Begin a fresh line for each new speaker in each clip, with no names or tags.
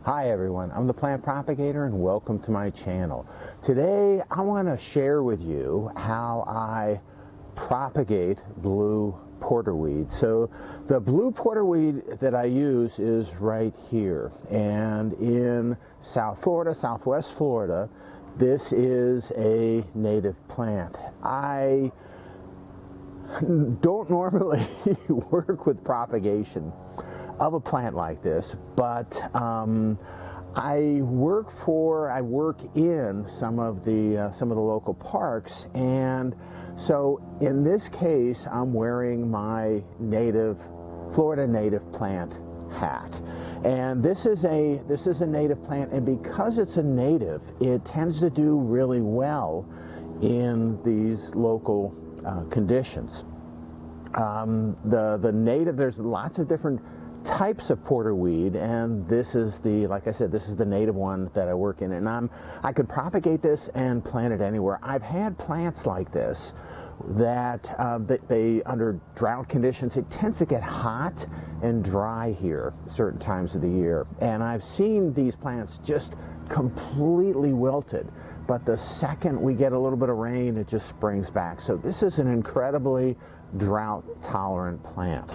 Hi everyone, I'm the plant propagator and welcome to my channel. Today I want to share with you how I propagate blue porterweed. So the blue porterweed that I use is right here, and in South Florida, Southwest Florida, this is a native plant. I don't normally work with propagation of a plant like this, but I work in some of the local parks, and so in this case I'm wearing my Florida native plant hat, and this is a native plant, and because it's a native, it tends to do really well in these local conditions. The native, there's lots of different types of porterweed, and this is like I said, this is the native one that I work in, and I could propagate this and plant it anywhere. I've had plants like this that they under drought conditions, it tends to get hot and dry here certain times of the year, and I've seen these plants just completely wilted, but the second we get a little bit of rain, it just springs back. So this is an incredibly drought tolerant plant.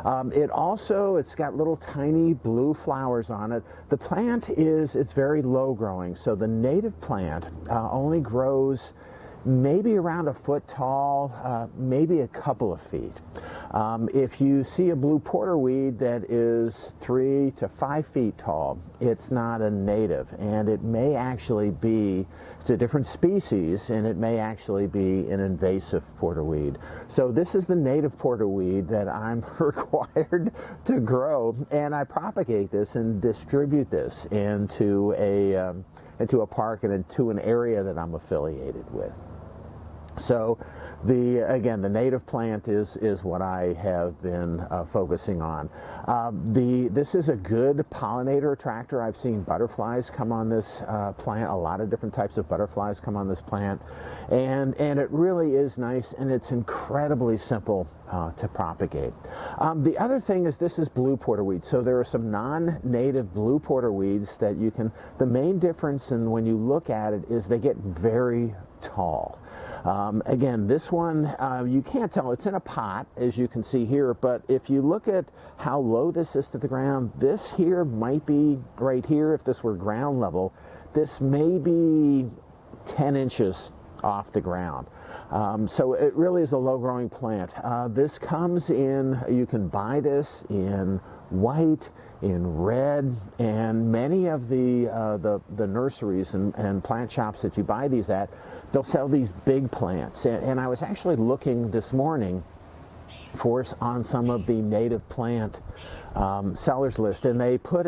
It's got little tiny blue flowers on it. The plant it's very low growing, so the native plant only grows maybe around a foot tall, maybe a couple of feet. If you see a blue porterweed that is 3 to 5 feet tall, it's not a native, and it may actually be, it's a different species, and it may actually be an invasive porterweed. So this is the native porterweed that I'm required to grow, and I propagate this and distribute this into a park and into an area that I'm affiliated with. So again, the native plant is what I have been focusing on. This is a good pollinator attractor. I've seen butterflies come on this plant, a lot of different types of butterflies come on this plant, and it really is nice, and it's incredibly simple to propagate. The other thing is, this is blue porterweed. So there are some non-native blue porterweeds that you can, the main difference in when you look at it is they get very tall. Again, this one, you can't tell, it's in a pot, as you can see here, but if you look at how low this is to the ground, this here might be right here. If this were ground level, this may be 10 inches off the ground. So it really is a low-growing plant. This comes in, you can buy this in white, in red, and many of the nurseries and plant shops that you buy these at, they'll sell these big plants. And I was actually looking this morning on some of the native plant sellers list, and they put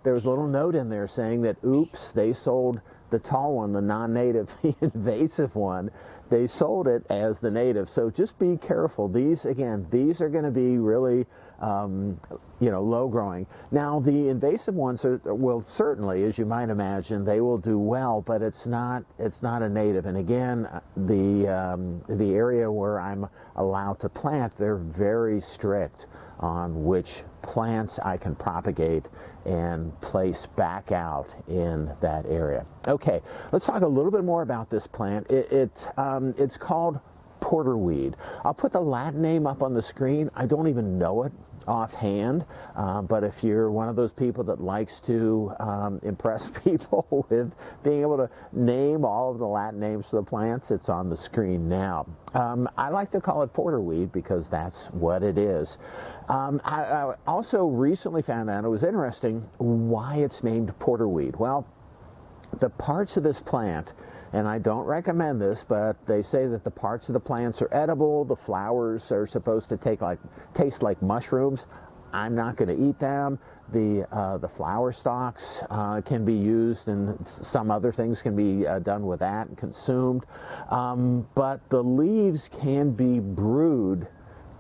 there's a little note in there saying that, oops, they sold the tall one, the non-native, the invasive one, they sold it as the native. So just be careful. These are going to be really low growing. Now the invasive ones will certainly, as you might imagine, they will do well, but it's not a native. And again, the area where I'm allowed to plant, they're very strict on which plants I can propagate and place back out in that area. Okay, let's talk a little bit more about this plant. It's called porterweed. I'll put the Latin name up on the screen. I don't even know it offhand, but if you're one of those people that likes to impress people with being able to name all of the Latin names for the plants, it's on the screen now. I like to call it porterweed because that's what it is. I also recently found out, it was interesting, why it's named porterweed. Well, the parts of this plant, and I don't recommend this, but they say that the parts of the plants are edible. The flowers are supposed to taste like mushrooms. I'm not going to eat them. The flower stalks can be used, and some other things can be done with that and consumed. But the leaves can be brewed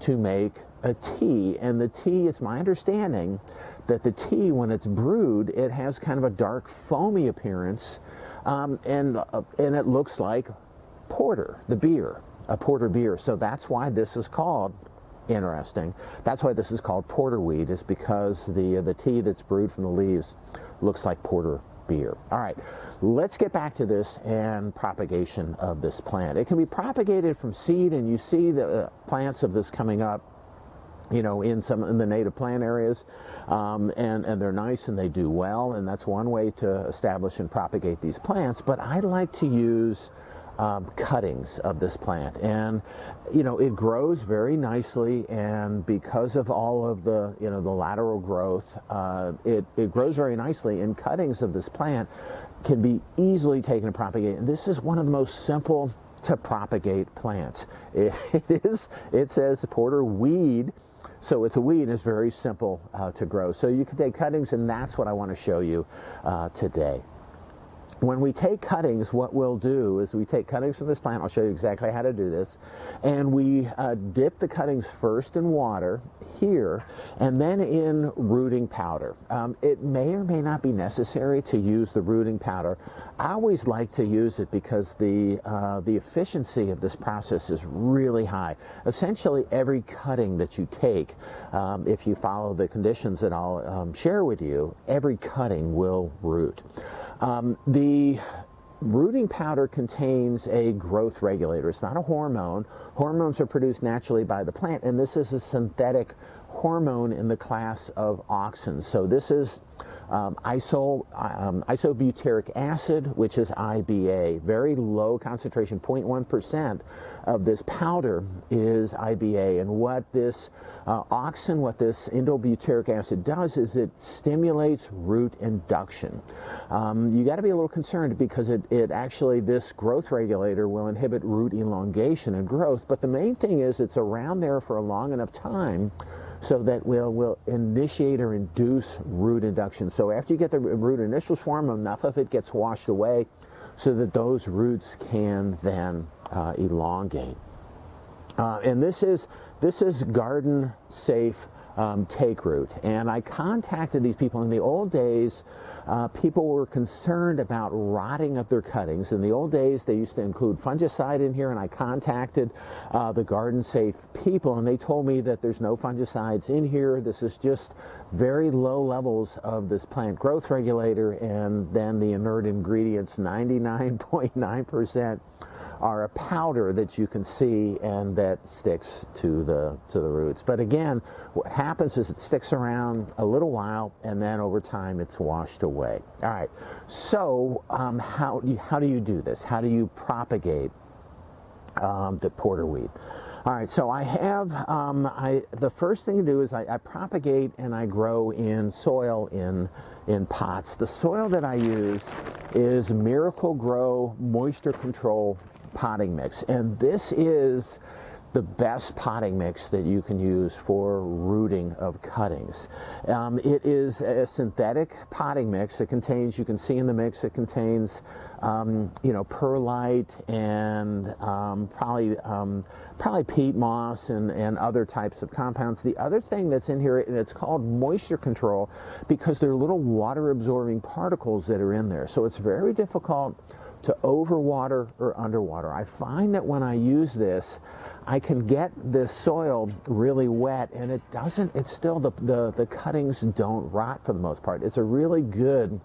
to make a tea, and the tea, it's my understanding that the tea, when it's brewed, it has kind of a dark foamy appearance, and it looks like porter, the beer, a porter beer. So that's why this is called, interesting, that's why this is called porterweed, is because the tea that's brewed from the leaves looks like porter beer. All right, let's get back to this and propagation of this plant. It can be propagated from seed, and you see the plants of this coming up, you know, in the native plant areas, and they're nice and they do well, and that's one way to establish and propagate these plants. But I like to use cuttings of this plant, and you know, it grows very nicely, and because of all of the, you know, the lateral growth, it grows very nicely, and cuttings of this plant can be easily taken and propagated. And this is one of the most simple to propagate plants. It says porterweed, so it's a weed, and it's very simple to grow. So you can take cuttings, and that's what I want to show you today. When we take cuttings, what we'll do is we take cuttings from this plant. I'll show you exactly how to do this. And we dip the cuttings first in water here, and then in rooting powder. It may or may not be necessary to use the rooting powder. I always like to use it because the efficiency of this process is really high. Essentially, every cutting that you take, if you follow the conditions that I'll share with you, every cutting will root. The rooting powder contains a growth regulator. It's not a hormone. Hormones are produced naturally by the plant, and this is a synthetic hormone in the class of auxins. So this is isobutyric acid, which is IBA. Very low concentration, 0.1% of this powder is IBA. And what this auxin, what this isobutyric acid does is it stimulates root induction. You got to be a little concerned because it actually, this growth regulator will inhibit root elongation and growth, but the main thing is it's around there for a long enough time so that will initiate or induce root induction. So after you get the root initials formed, enough of it gets washed away so that those roots can then elongate. And this is garden safe take root. And I contacted these people in the old days. People were concerned about rotting of their cuttings. In the old days, they used to include fungicide in here, and I contacted the garden safe people, and they told me that there's no fungicides in here. This is just very low levels of this plant growth regulator, and then the inert ingredients, 99.9%, are a powder that you can see and that sticks to the roots. But again, what happens is it sticks around a little while, and then over time it's washed away. All right, so how do you do this? How do you propagate the porterweed? All right, so I have, the first thing to do is I propagate and I grow in soil in pots. The soil that I use is Miracle Grow Moisture Control potting mix, and this is the best potting mix that you can use for rooting of cuttings. It is a synthetic potting mix. It contains, you can see in the mix, it contains you know, perlite and probably peat moss and other types of compounds. The other thing that's in here, and it's called moisture control because there are little water absorbing particles that are in there. So it's very difficult to overwater or underwater. I find that when I use this, I can get this soil really wet, and it's still, the cuttings don't rot for the most part. It's a really good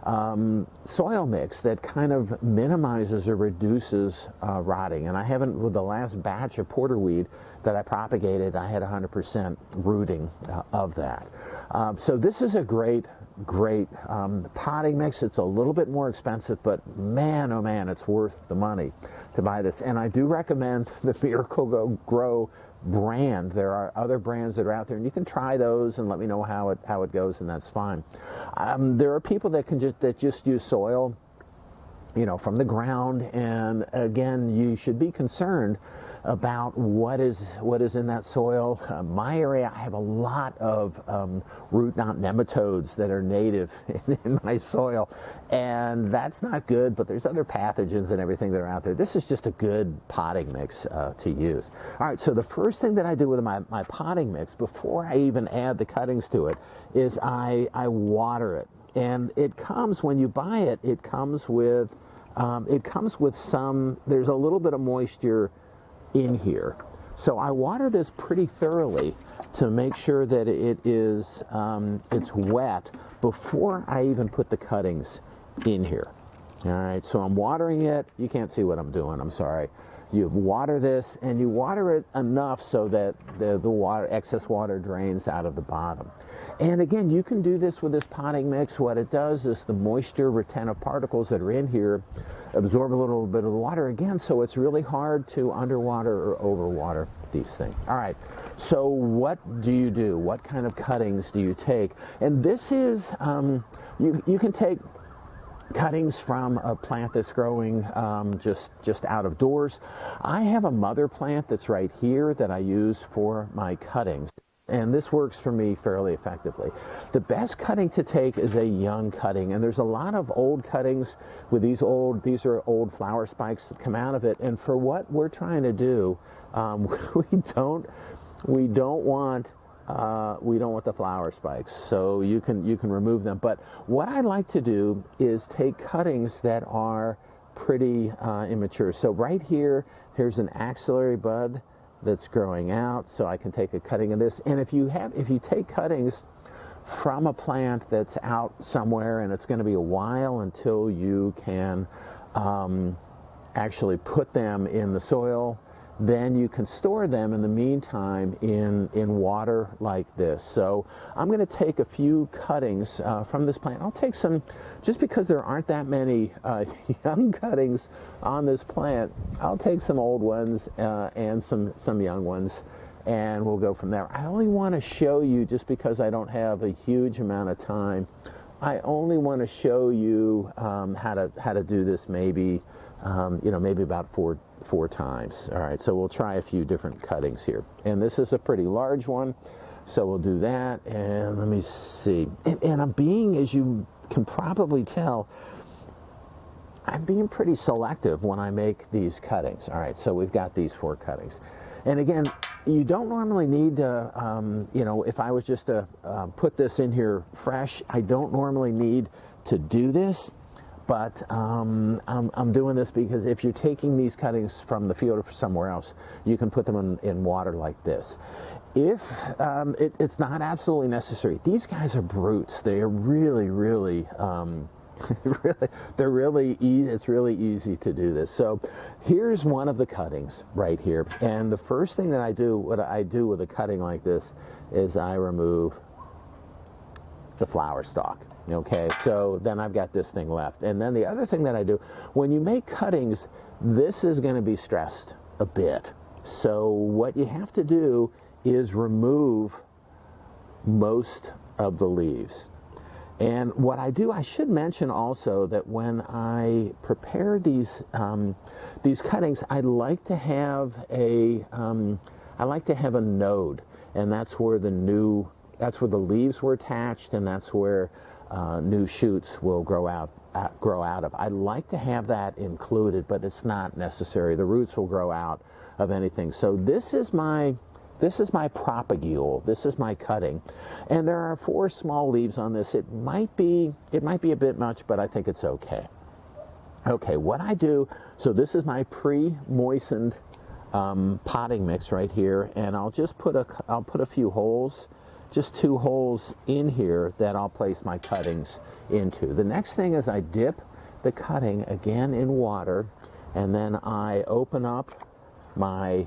soil mix that kind of minimizes or reduces rotting. And I haven't, with the last batch of porterweed that I propagated, I had 100% rooting of that. So this is a great potting mix. It's a little bit more expensive, but man, oh man, it's worth the money to buy this. And I do recommend the Miracle Grow brand. There are other brands that are out there, and you can try those and let me know how it goes, and that's fine. There are people that just use soil, you know, from the ground, and again, you should be concerned about what is in that soil. My area, I have a lot of root knot nematodes that are native in my soil, and that's not good, but there's other pathogens and everything that are out there. This is just a good potting mix to use. All right, so the first thing that I do with my potting mix before I even add the cuttings to it is I water it. And it comes, when you buy it, it comes with some, there's a little bit of moisture in here. So I water this pretty thoroughly to make sure that it is it's wet before I even put the cuttings in here. All right, so I'm watering it. You can't see what I'm doing, I'm sorry. You water this, and you water it enough so that the water, excess water drains out of the bottom. And again, you can do this with this potting mix. What it does is the moisture retentive particles that are in here absorb a little bit of the water again, so it's really hard to underwater or overwater these things. All right, so what do you do? What kind of cuttings do you take? And this is, you can take cuttings from a plant that's growing just out of doors. I have a mother plant that's right here that I use for my cuttings, and this works for me fairly effectively. The best cutting to take is a young cutting, and there's a lot of old cuttings with these are old flower spikes that come out of it, and for what we're trying to do, we don't want the flower spikes, so you can remove them. But what I like to do is take cuttings that are pretty immature. So right here, here's an axillary bud that's growing out, so I can take a cutting of this. And if you take cuttings from a plant that's out somewhere, and it's going to be a while until you can actually put them in the soil, then you can store them in the meantime in water like this. So I'm going to take a few cuttings from this plant. I'll take some, just because there aren't that many young cuttings on this plant, I'll take some old ones and some young ones, and we'll go from there. I only want to show you, just because I don't have a huge amount of time, I only want to show you how to do this maybe, maybe about four times. All right, so we'll try a few different cuttings here. And this is a pretty large one, so we'll do that. And let me see. And I'm being, as you can probably tell, I'm being pretty selective when I make these cuttings. All right, so we've got these 4 cuttings. And again, you don't normally need to, if I was just to put this in here fresh, I don't normally need to do this. But I'm doing this because if you're taking these cuttings from the field or somewhere else, you can put them in water like this. If it's not absolutely necessary, these guys are brutes. They are really, really, it's really easy to do this. So here's one of the cuttings right here. And the first thing that what I do with a cutting like this is I remove the flower stalk. Okay, so then I've got this thing left. And then the other thing that I do, when you make cuttings, this is going to be stressed a bit. So what you have to do is remove most of the leaves. And what I do, I should mention also that when I prepare these cuttings, I like to have a node, and that's where the leaves were attached, and that's where new shoots will grow out of. I like to have that included, but it's not necessary. The roots will grow out of anything. So this is my propagule. This is my cutting, and there are 4 small leaves on this. It might be a bit much, but I think it's okay. Okay, what I do. So this is my pre-moistened potting mix right here, and I'll just put a few holes. Just 2 holes in here that I'll place my cuttings into. The next thing is I dip the cutting again in water, and then I open up my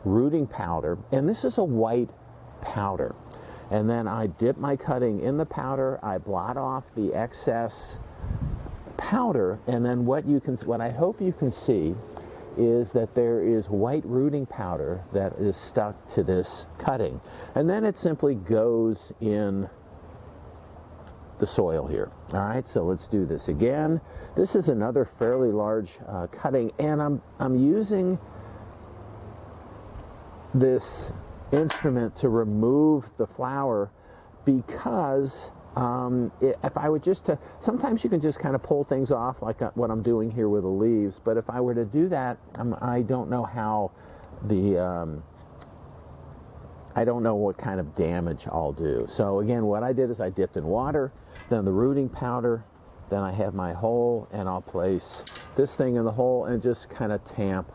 rooting powder, and this is a white powder. And then I dip my cutting in the powder, I blot off the excess powder, and then what I hope you can see is that there is white rooting powder that is stuck to this cutting. And then it simply goes in the soil here. All right, so let's do this again. This is another fairly large cutting, and I'm using this instrument to remove the flower because if I were just to, sometimes you can just kind of pull things off like what I'm doing here with the leaves, but if I were to do that, I don't know how I don't know what kind of damage I'll do. So again, what I did is I dipped in water, then the rooting powder, then I have my hole, and I'll place this thing in the hole and just kind of tamp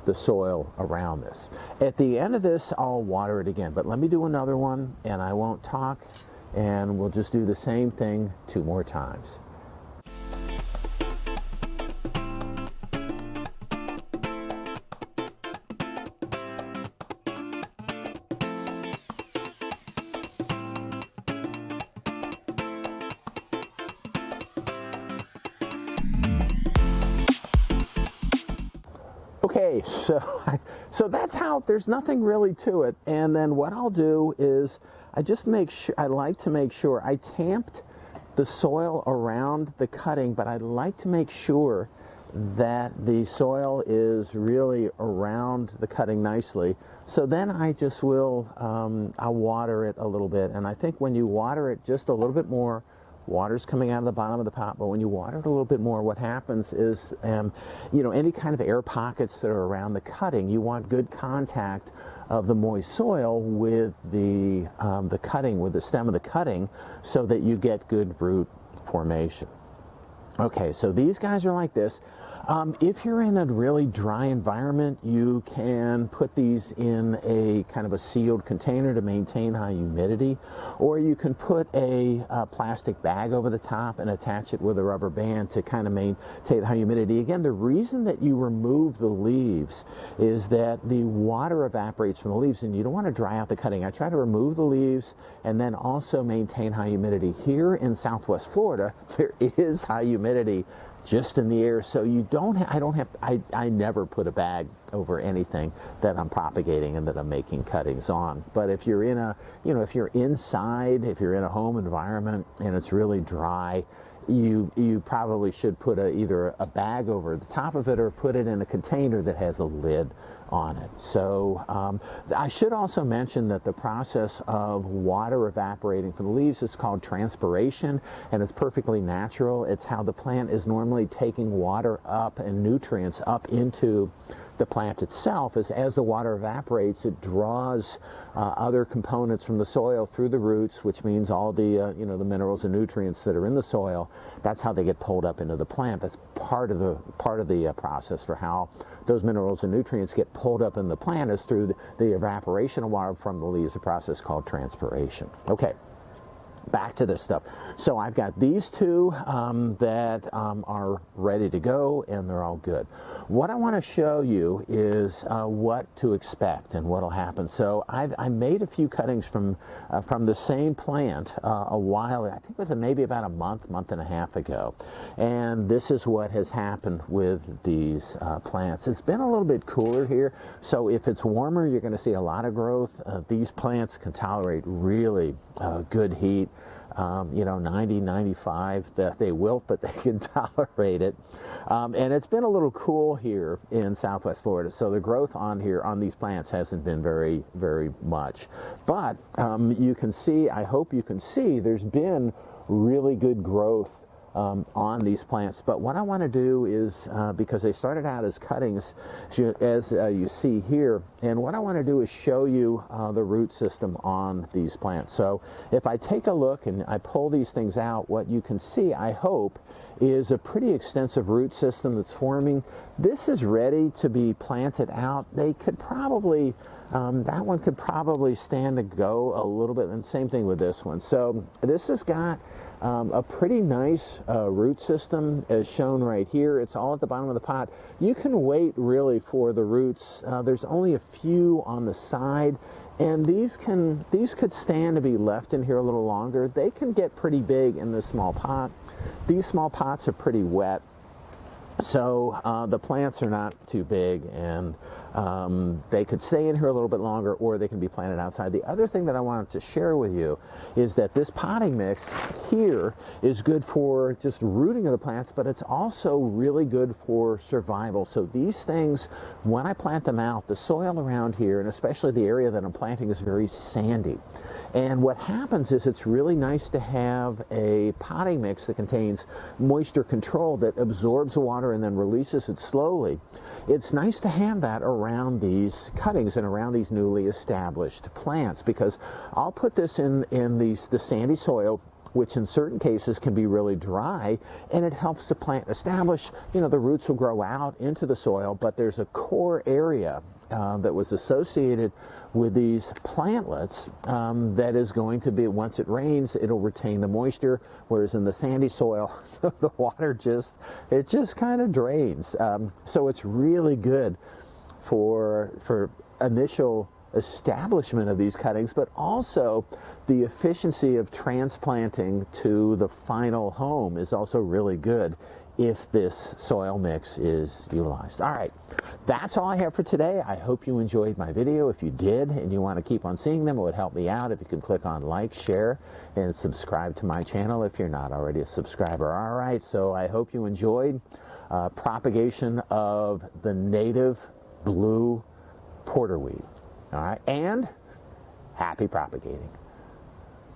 the soil around this. At the end of this, I'll water it again, but let me do another one and I won't talk, and we'll just do the same thing 2 more times. Okay, so that's how, there's nothing really to it. And then what I'll do is I like to make sure I tamped the soil around the cutting, but I like to make sure that the soil is really around the cutting nicely. So then I just will, I'll water it a little bit. And I think when you water it just a little bit more, water's coming out of the bottom of the pot, but when you water it a little bit more, what happens is, any kind of air pockets that are around the cutting, you want good contact of the moist soil with the cutting, with the stem of the cutting, so that you get good root formation. Okay, so these guys are like this. If you're in a really dry environment, you can put these in a kind of a sealed container to maintain high humidity, or you can put a plastic bag over the top and attach it with a rubber band to kind of maintain high humidity. Again, the reason that you remove the leaves is that the water evaporates from the leaves and you don't want to dry out the cutting. I try to remove the leaves and then also maintain high humidity. Here in Southwest Florida, there is high humidity just in the air, so I never put a bag over anything that I'm propagating and that I'm making cuttings on. But if you're in if you're inside, if you're in a home environment and it's really dry, you probably should put either a bag over the top of it or put it in a container that has a lid on it. So I should also mention that the process of water evaporating from the leaves is called transpiration, and it's perfectly natural. It's how the plant is normally taking water up and nutrients up into the plant itself. As the water evaporates, it draws other components from the soil through the roots, which means all the the minerals and nutrients that are in the soil. That's how they get pulled up into the plant. That's part of the process for how those minerals and nutrients get pulled up in the plant, is through the evaporation of water from the leaves, a process called transpiration. Okay, back to this stuff. So I've got these two that are ready to go, and they're all good. What I want to show you is what to expect and what will happen. So I made a few cuttings from the same plant a while, I think it was maybe about a month and a half ago. And this is what has happened with these plants. It's been a little bit cooler here, so if it's warmer, you're going to see a lot of growth. These plants can tolerate really good heat. 90, 95, that they wilt, but they can tolerate it. And it's been a little cool here in Southwest Florida, so the growth on these plants hasn't been very, very much. But you can see, I hope you can see, there's been really good growth on these plants. But what I want to do is, because they started out as cuttings, as you see here, and what I want to do is show you the root system on these plants. So if I take a look and I pull these things out, what you can see, I hope, is a pretty extensive root system that's forming. This is ready to be planted out. They could probably, that one could probably stand to go a little bit, and same thing with this one. So this has got a pretty nice root system, as shown right here. It's all at the bottom of the pot. You can wait really for the roots. There's only a few on the side, and these could stand to be left in here a little longer. They can get pretty big in this small pot. These small pots are pretty wet, so the plants are not too big, and they could stay in here a little bit longer, or they can be planted outside. The other thing that I wanted to share with you is that this potting mix here is good for just rooting of the plants, but it's also really good for survival. So these things, when I plant them out, the soil around here, and especially the area that I'm planting, is very sandy. And what happens is it's really nice to have a potting mix that contains moisture control, that absorbs the water and then releases it slowly. It's nice to have that around these cuttings and around these newly established plants, because I'll put this in the sandy soil, which in certain cases can be really dry, and it helps the plant establish, you know, the roots will grow out into the soil, but there's a core area that was associated with these plantlets that is going to be, once it rains, it'll retain the moisture, whereas in the sandy soil, the water just kind of drains. So it's really good for initial establishment of these cuttings, but also the efficiency of transplanting to the final home is also really good if this soil mix is utilized. All right, that's all I have for today. I hope you enjoyed my video. If you did and you want to keep on seeing them, it would help me out if you could click on like, share, and subscribe to my channel if you're not already a subscriber. All right, so I hope you enjoyed propagation of the native blue porterweed. All right, and happy propagating.